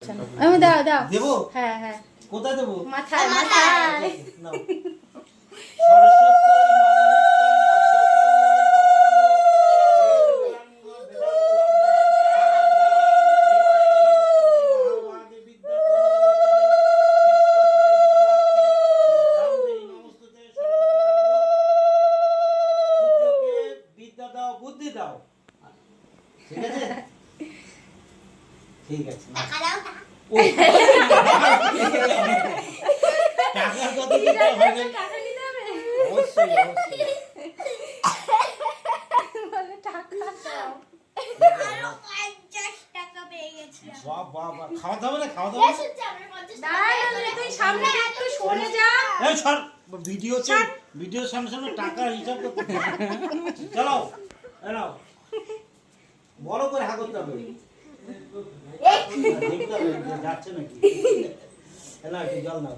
আমি দাও দাও দেবো? হ্যাঁ হ্যাঁ কোথায় দেবো? মাথায় মাথায় নাও। সরস্বতী বিদ্যা দাও বুদ্ধি দাও। ঠিক আছে ঠিক আছে টাকা কত দিতে হবে? অবশ্যই অবশ্যই। বলে টাকা দাও আরো 50 টাকা পেয়ে গেছি। বাহ বাহ বাহ, খাওয়া দাওয়া না খাওয়া দাওয়া না? দাঁড়া তুই সামনে একটু সরে যা এই সর, ভিডিওর সামনে সামনে টাকা হিসাব করতে চলো এনাও বড় করে হা করতে হবে। দেখতে হবে যে যাচ্ছে নাকি। এনা একটু জল নাও।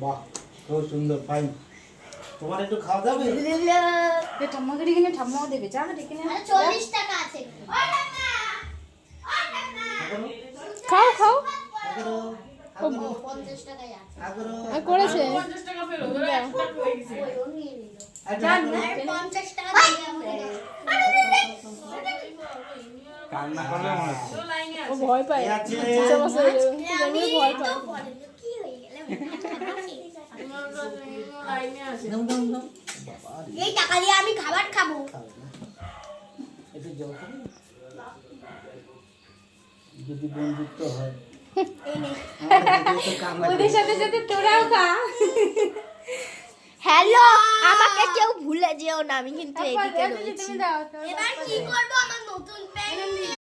বাহ খুব সুন্দর ফাইন। তোমার একটু খাওয়া দাবে? ঠাম্মাকে ডেকে নে, ঠাম্মাও দেবে যা ডেকে নে। 40 টাকা আছে। ও টাকা খাও খাও 50 টাকাই আছে। করেছে ওই ও নিয়ে নিল। 50 টাকা দিয়ে আমাকে কান্না করলে মনে হচ্ছে। ও ভয় পায় আছে। আমি ভয় তো পায় বলে কি হয়ে গেল? নাও, নাও, নাও। বাবা রে, এই টাকা দিয়ে আমি খাবার খাবো। খাবে না। একটু জল খাবে? যদি বন্ধুত্ব হয় আমাদের তো কান্না ওদের করে। সাথে সাথে তোরাও খা হ্যালো আমাকে কেউ ভুলে যেও না, আমি কিন্তু এদিকে তুমি রয়েছি। দাও এবার কি করব? আমার নতুন